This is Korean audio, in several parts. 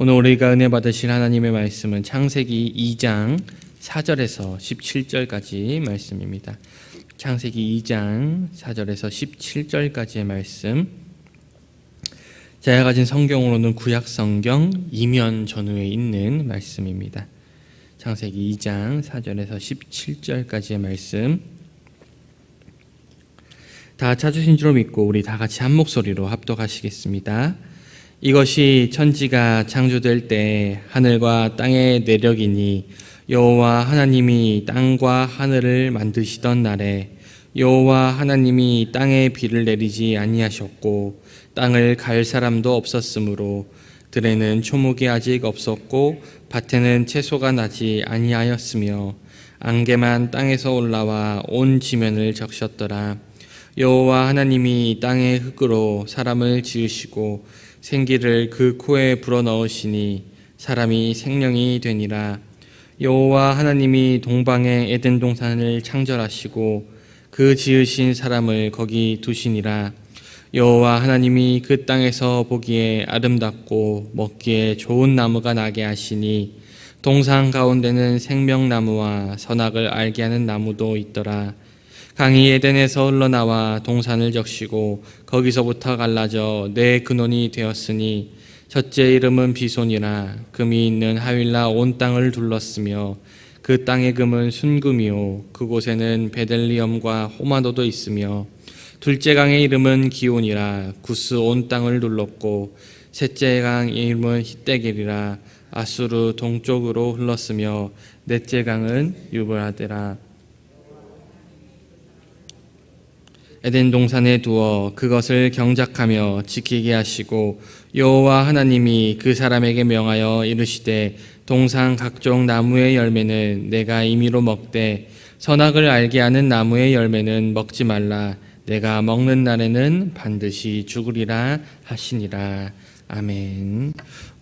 오늘 우리가 은혜 받으실 하나님의 말씀은 창세기 2장 4절에서 17절까지 말씀입니다. 창세기 2장 4절에서 17절까지의 말씀. 제가 가진 성경으로는 구약 성경 이면 전후에 있는 말씀입니다. 창세기 2장 4절에서 17절까지의 말씀. 다 찾으신 줄 믿고 우리 다 같이 한 목소리로 합독하시겠습니다. 이것이 천지가 창조될 때 하늘과 땅의 내력이니 여호와 하나님이 땅과 하늘을 만드시던 날에 여호와 하나님이 땅에 비를 내리지 아니하셨고 땅을 갈 사람도 없었으므로 들에는 초목이 아직 없었고 밭에는 채소가 나지 아니하였으며 안개만 땅에서 올라와 온 지면을 적셨더라. 여호와 하나님이 땅의 흙으로 사람을 지으시고 생기를 그 코에 불어넣으시니 사람이 생명이 되니라. 여호와 하나님이 동방의 에덴 동산을 창절하시고 그 지으신 사람을 거기 두시니라. 여호와 하나님이 그 땅에서 보기에 아름답고 먹기에 좋은 나무가 나게 하시니 동산 가운데는 생명나무와 선악을 알게 하는 나무도 있더라. 강이 에덴에서 흘러나와 동산을 적시고 거기서부터 갈라져 네 근원이 되었으니 첫째 이름은 비손이라. 금이 있는 하윌라 온 땅을 둘렀으며 그 땅의 금은 순금이요 그곳에는 베델리엄과 호마노도 있으며 둘째 강의 이름은 기온이라. 구스 온 땅을 둘렀고 셋째 강의 이름은 히데겔이라. 아수르 동쪽으로 흘렀으며 넷째 강은 유브라데라. 에덴 동산에 두어 그것을 경작하며 지키게 하시고 여호와 하나님이 그 사람에게 명하여 이르시되 동산 각종 나무의 열매는 내가 임의로 먹되 선악을 알게 하는 나무의 열매는 먹지 말라. 내가 먹는 날에는 반드시 죽으리라 하시니라. 아멘.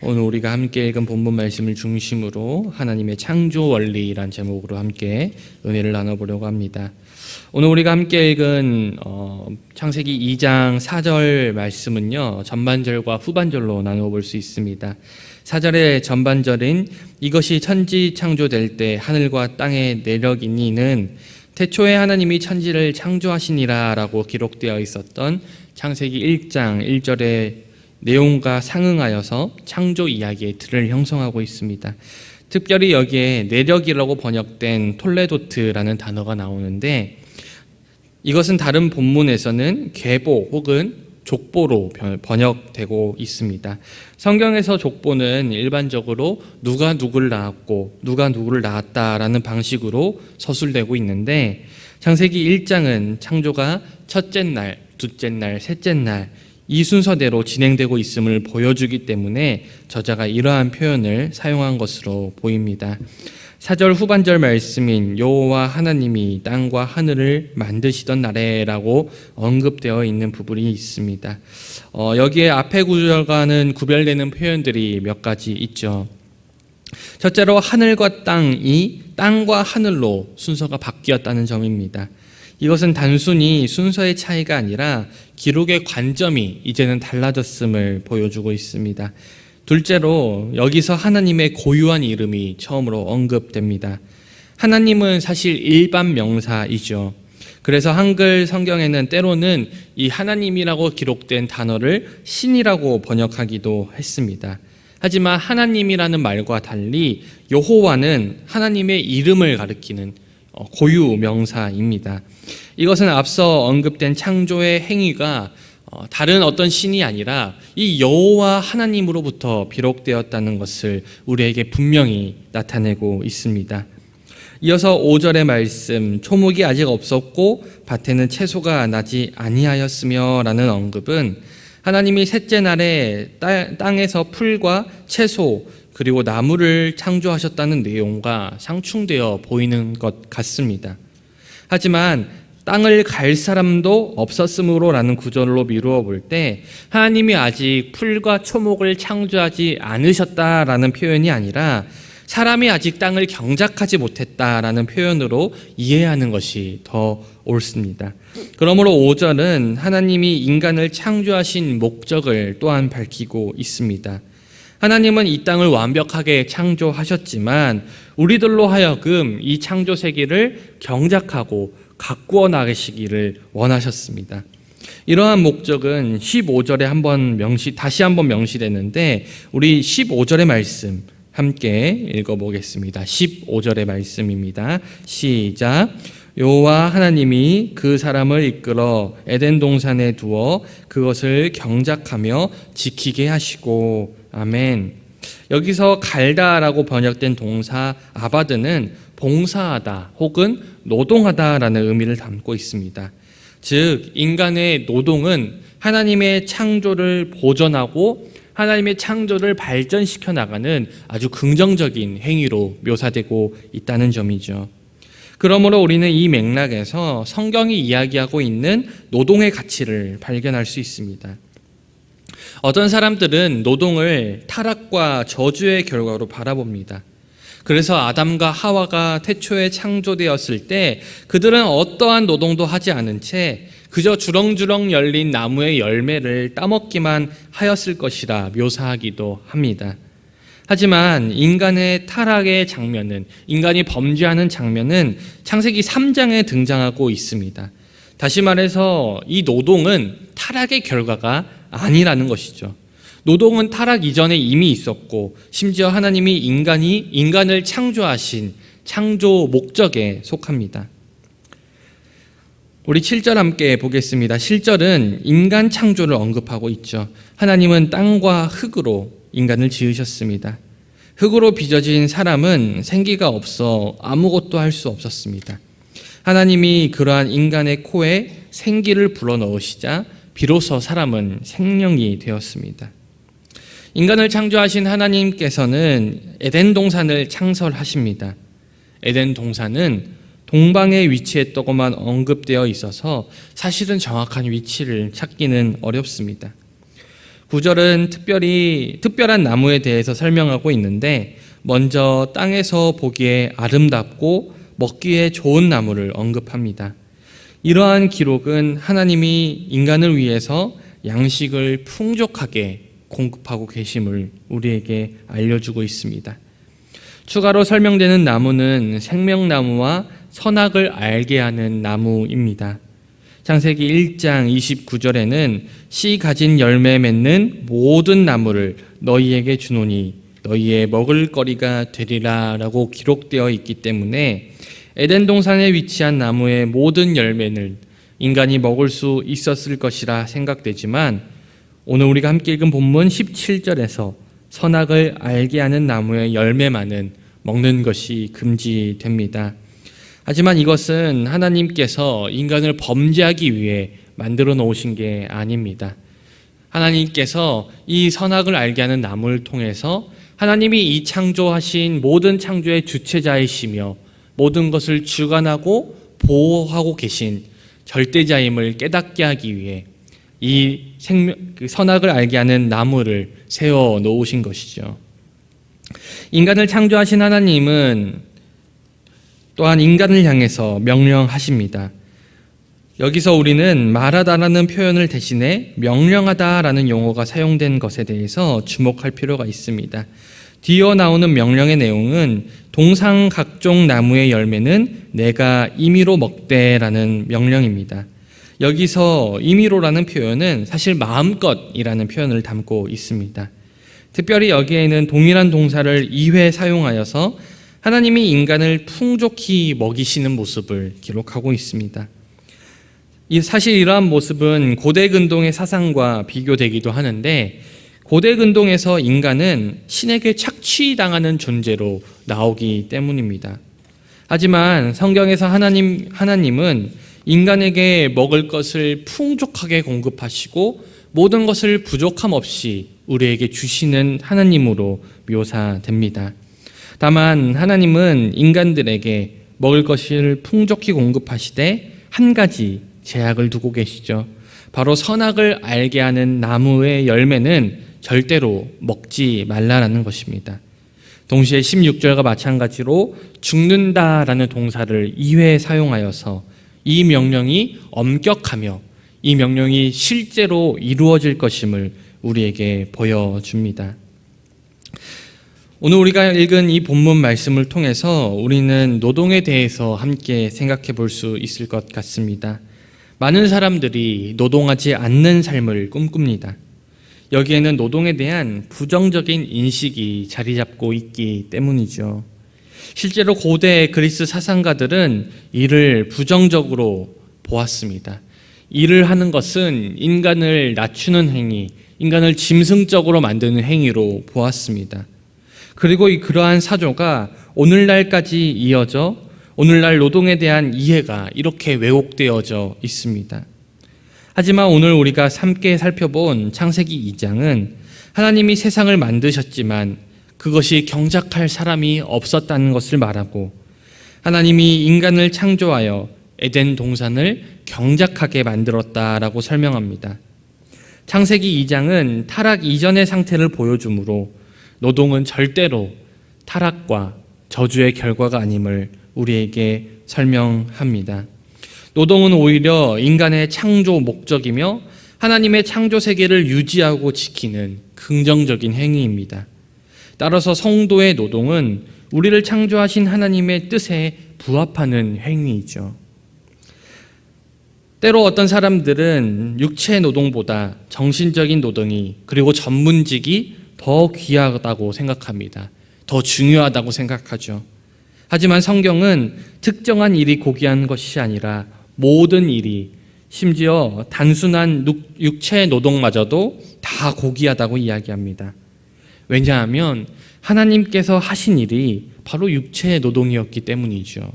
오늘 우리가 함께 읽은 본문 말씀을 중심으로 하나님의 창조 원리란 제목으로 함께 은혜를 나눠보려고 합니다. 오늘 우리가 함께 읽은 창세기 2장 4절 말씀은요, 전반절과 후반절로 나눠볼 수 있습니다. 4절의 전반절인 이것이 천지 창조될 때 하늘과 땅의 내력이니는 태초에 하나님이 천지를 창조하시니라 라고 기록되어 있었던 창세기 1장 1절의 내용과 상응하여서 창조 이야기의 틀을 형성하고 있습니다. 특별히 여기에 내력이라고 번역된 톨레도트라는 단어가 나오는데 이것은 다른 본문에서는 계보 혹은 족보로 번역되고 있습니다. 성경에서 족보는 일반적으로 누가 누구를 낳았고 누가 누구를 낳았다라는 방식으로 서술되고 있는데 창세기 1장은 창조가 첫째 날, 둘째 날, 셋째 날 이 순서대로 진행되고 있음을 보여주기 때문에 저자가 이러한 표현을 사용한 것으로 보입니다. 4절 후반절 말씀인 여호와 하나님이 땅과 하늘을 만드시던 날에라고 언급되어 있는 부분이 있습니다. 여기에 앞에 구절과는 구별되는 표현들이 몇 가지 있죠. 첫째로 하늘과 땅이 땅과 하늘로 순서가 바뀌었다는 점입니다. 이것은 단순히 순서의 차이가 아니라 기록의 관점이 이제는 달라졌음을 보여주고 있습니다. 둘째로 여기서 하나님의 고유한 이름이 처음으로 언급됩니다. 하나님은 사실 일반 명사이죠. 그래서 한글 성경에는 때로는 이 하나님이라고 기록된 단어를 신이라고 번역하기도 했습니다. 하지만 하나님이라는 말과 달리 여호와는 하나님의 이름을 가리키는 고유 명사입니다. 이것은 앞서 언급된 창조의 행위가 다른 어떤 신이 아니라 이 여호와 하나님으로부터 비록되었다는 것을 우리에게 분명히 나타내고 있습니다. 이어서 5절의 말씀, 초목이 아직 없었고 밭에는 채소가 나지 아니하였으며 라는 언급은 하나님이 셋째 날에 땅에서 풀과 채소 그리고 나무를 창조하셨다는 내용과 상충되어 보이는 것 같습니다. 하지만 땅을 갈 사람도 없었으므로 라는 구절로 미루어 볼 때 하나님이 아직 풀과 초목을 창조하지 않으셨다라는 표현이 아니라 사람이 아직 땅을 경작하지 못했다라는 표현으로 이해하는 것이 더 옳습니다. 그러므로 5절은 하나님이 인간을 창조하신 목적을 또한 밝히고 있습니다. 하나님은 이 땅을 완벽하게 창조하셨지만 우리들로 하여금 이 창조 세계를 경작하고 가꾸어 나가시기를 원하셨습니다. 이러한 목적은 15절에 다시 한번 명시되는데 우리 15절의 말씀 함께 읽어보겠습니다. 15절의 말씀입니다. 시작. 여호와 하나님이 그 사람을 이끌어 에덴 동산에 두어 그것을 경작하며 지키게 하시고. 아멘. 여기서 갈다라고 번역된 동사 아바드는 봉사하다 혹은 노동하다라는 의미를 담고 있습니다. 즉 인간의 노동은 하나님의 창조를 보존하고 하나님의 창조를 발전시켜 나가는 아주 긍정적인 행위로 묘사되고 있다는 점이죠. 그러므로 우리는 이 맥락에서 성경이 이야기하고 있는 노동의 가치를 발견할 수 있습니다. 어떤 사람들은 노동을 타락과 저주의 결과로 바라봅니다. 그래서 아담과 하와가 태초에 창조되었을 때 그들은 어떠한 노동도 하지 않은 채 그저 주렁주렁 열린 나무의 열매를 따먹기만 하였을 것이라 묘사하기도 합니다. 하지만 인간의 타락의 장면은, 인간이 범죄하는 장면은 창세기 3장에 등장하고 있습니다. 다시 말해서 이 노동은 타락의 결과가 아니라는 것이죠. 노동은 타락 이전에 이미 있었고 심지어 하나님이 인간을 창조하신 창조 목적에 속합니다. 우리 7절 함께 보겠습니다. 7절은 인간 창조를 언급하고 있죠. 하나님은 땅과 흙으로 인간을 지으셨습니다. 흙으로 빚어진 사람은 생기가 없어 아무것도 할 수 없었습니다. 하나님이 그러한 인간의 코에 생기를 불어넣으시자 비로소 사람은 생명이 되었습니다. 인간을 창조하신 하나님께서는 에덴 동산을 창설하십니다. 에덴 동산은 동방에 위치했다고만 언급되어 있어서 사실은 정확한 위치를 찾기는 어렵습니다. 9절은 특별한 나무에 대해서 설명하고 있는데 먼저 땅에서 보기에 아름답고 먹기에 좋은 나무를 언급합니다. 이러한 기록은 하나님이 인간을 위해서 양식을 풍족하게 공급하고 계심을 우리에게 알려주고 있습니다. 추가로 설명되는 나무는 생명나무와 선악을 알게 하는 나무입니다. 창세기 1장 29절에는 씨 가진 열매 맺는 모든 나무를 너희에게 주노니 너희의 먹을 거리가 되리라 라고 기록되어 있기 때문에 에덴 동산에 위치한 나무의 모든 열매는 인간이 먹을 수 있었을 것이라 생각되지만 오늘 우리가 함께 읽은 본문 17절에서 선악을 알게 하는 나무의 열매만은 먹는 것이 금지됩니다. 하지만 이것은 하나님께서 인간을 범죄하기 위해 만들어 놓으신 게 아닙니다. 하나님께서 이 선악을 알게 하는 나무를 통해서 하나님이 이 창조하신 모든 창조의 주체자이시며 모든 것을 주관하고 보호하고 계신 절대자임을 깨닫게 하기 위해 이 선악을 알게 하는 나무를 세워 놓으신 것이죠. 인간을 창조하신 하나님은 또한 인간을 향해서 명령하십니다. 여기서 우리는 말하다라는 표현을 대신해 명령하다라는 용어가 사용된 것에 대해서 주목할 필요가 있습니다. 뒤이어 나오는 명령의 내용은 동상 각종 나무의 열매는 내가 임의로 먹되라는 명령입니다. 여기서 임의로라는 표현은 사실 마음껏이라는 표현을 담고 있습니다. 특별히 여기에는 동일한 동사를 2회 사용하여서 하나님이 인간을 풍족히 먹이시는 모습을 기록하고 있습니다. 사실 이러한 모습은 고대 근동의 사상과 비교되기도 하는데 고대 근동에서 인간은 신에게 착취당하는 존재로 나오기 때문입니다. 하지만 성경에서 하나님은 인간에게 먹을 것을 풍족하게 공급하시고 모든 것을 부족함 없이 우리에게 주시는 하나님으로 묘사됩니다. 다만 하나님은 인간들에게 먹을 것을 풍족히 공급하시되 한 가지 제약을 두고 계시죠. 바로 선악을 알게 하는 나무의 열매는 절대로 먹지 말라라는 것입니다. 동시에 16절과 마찬가지로 죽는다라는 동사를 2회 사용하여서 이 명령이 엄격하며 이 명령이 실제로 이루어질 것임을 우리에게 보여줍니다. 오늘 우리가 읽은 이 본문 말씀을 통해서 우리는 노동에 대해서 함께 생각해 볼 수 있을 것 같습니다. 많은 사람들이 노동하지 않는 삶을 꿈꿉니다. 여기에는 노동에 대한 부정적인 인식이 자리 잡고 있기 때문이죠. 실제로 고대 그리스 사상가들은 이를 부정적으로 보았습니다. 일을 하는 것은 인간을 낮추는 행위, 인간을 짐승적으로 만드는 행위로 보았습니다. 그리고 그러한 사조가 오늘날까지 이어져 오늘날 노동에 대한 이해가 이렇게 왜곡되어져 있습니다. 하지만 오늘 우리가 함께 살펴본 창세기 2장은 하나님이 세상을 만드셨지만 그것이 경작할 사람이 없었다는 것을 말하고, 하나님이 인간을 창조하여 에덴 동산을 경작하게 만들었다라고 설명합니다. 창세기 2장은 타락 이전의 상태를 보여주므로 노동은 절대로 타락과 저주의 결과가 아님을 우리에게 설명합니다. 노동은 오히려 인간의 창조 목적이며 하나님의 창조 세계를 유지하고 지키는 긍정적인 행위입니다. 따라서 성도의 노동은 우리를 창조하신 하나님의 뜻에 부합하는 행위이죠. 때로 어떤 사람들은 육체 노동보다 정신적인 노동이, 그리고 전문직이 더 귀하다고 생각합니다. 더 중요하다고 생각하죠. 하지만 성경은 특정한 일이 고귀한 것이 아니라 모든 일이, 심지어 단순한 육체 노동마저도 다 고귀하다고 이야기합니다. 왜냐하면 하나님께서 하신 일이 바로 육체의 노동이었기 때문이죠.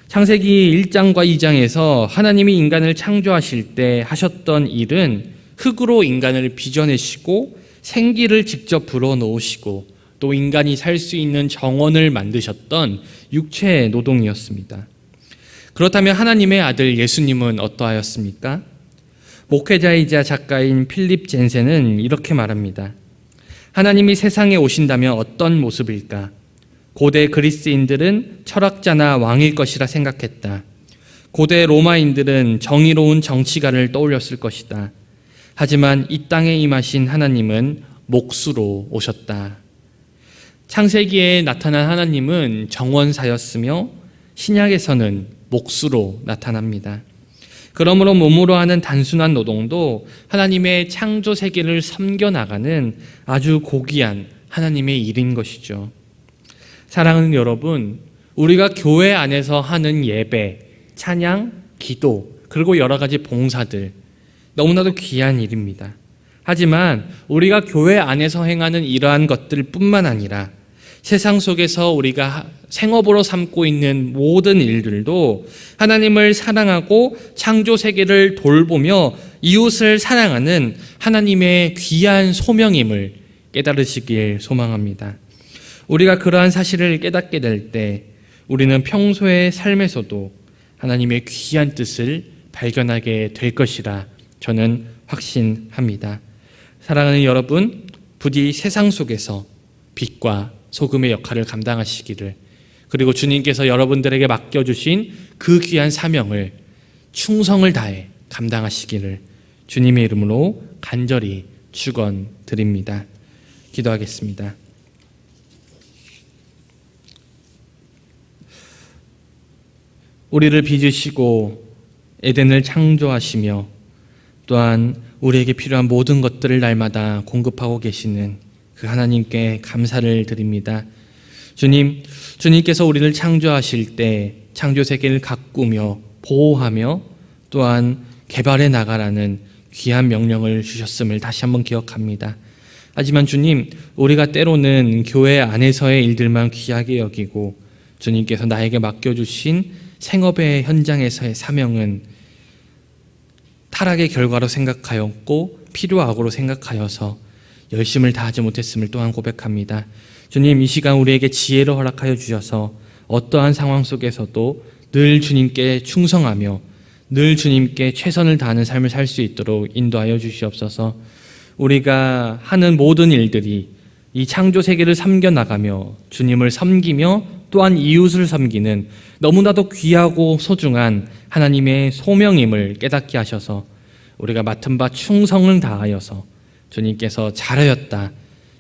창세기 1장과 2장에서 하나님이 인간을 창조하실 때 하셨던 일은 흙으로 인간을 빚어내시고 생기를 직접 불어넣으시고 또 인간이 살 수 있는 정원을 만드셨던 육체의 노동이었습니다. 그렇다면 하나님의 아들 예수님은 어떠하였습니까? 목회자이자 작가인 필립 젠센은 이렇게 말합니다. 하나님이 세상에 오신다면 어떤 모습일까? 고대 그리스인들은 철학자나 왕일 것이라 생각했다. 고대 로마인들은 정의로운 정치가를 떠올렸을 것이다. 하지만 이 땅에 임하신 하나님은 몫으로 오셨다. 창세기에 나타난 하나님은 정원사였으며 신약에서는 몫으로 나타납니다. 그러므로 몸으로 하는 단순한 노동도 하나님의 창조 세계를 섬겨나가는 아주 고귀한 하나님의 일인 것이죠. 사랑하는 여러분, 우리가 교회 안에서 하는 예배, 찬양, 기도, 그리고 여러 가지 봉사들, 너무나도 귀한 일입니다. 하지만 우리가 교회 안에서 행하는 이러한 것들뿐만 아니라 세상 속에서 우리가 생업으로 삼고 있는 모든 일들도 하나님을 사랑하고 창조 세계를 돌보며 이웃을 사랑하는 하나님의 귀한 소명임을 깨달으시길 소망합니다. 우리가 그러한 사실을 깨닫게 될 때 우리는 평소의 삶에서도 하나님의 귀한 뜻을 발견하게 될 것이라 저는 확신합니다. 사랑하는 여러분, 부디 세상 속에서 빛과 소금의 역할을 감당하시기를, 그리고 주님께서 여러분들에게 맡겨주신 그 귀한 사명을 충성을 다해 감당하시기를 주님의 이름으로 간절히 축원드립니다. 기도하겠습니다. 우리를 빚으시고 에덴을 창조하시며 또한 우리에게 필요한 모든 것들을 날마다 공급하고 계시는 그 하나님께 감사를 드립니다. 주님께서 우리를 창조하실 때 창조 세계를 가꾸며 보호하며 또한 개발해 나가라는 귀한 명령을 주셨음을 다시 한번 기억합니다. 하지만 주님, 우리가 때로는 교회 안에서의 일들만 귀하게 여기고 주님께서 나에게 맡겨주신 생업의 현장에서의 사명은 타락의 결과로 생각하였고 필요악으로 생각하여서 열심을 다하지 못했음을 또한 고백합니다. 주님, 이 시간 우리에게 지혜를 허락하여 주셔서 어떠한 상황 속에서도 늘 주님께 충성하며 늘 주님께 최선을 다하는 삶을 살 수 있도록 인도하여 주시옵소서. 우리가 하는 모든 일들이 이 창조 세계를 섬겨나가며 주님을 섬기며 또한 이웃을 섬기는 너무나도 귀하고 소중한 하나님의 소명임을 깨닫게 하셔서 우리가 맡은 바 충성을 다하여서 주님께서 잘하였다,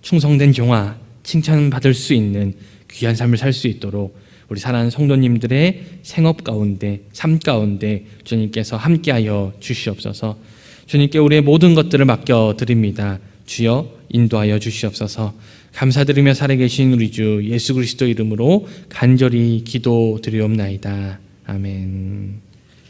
충성된 종아, 칭찬받을 수 있는 귀한 삶을 살 수 있도록 우리 사랑하는 성도님들의 생업 가운데, 삶 가운데 주님께서 함께하여 주시옵소서. 주님께 우리의 모든 것들을 맡겨드립니다. 주여 인도하여 주시옵소서. 감사드리며 살아계신 우리 주 예수 그리스도 이름으로 간절히 기도드리옵나이다. 아멘.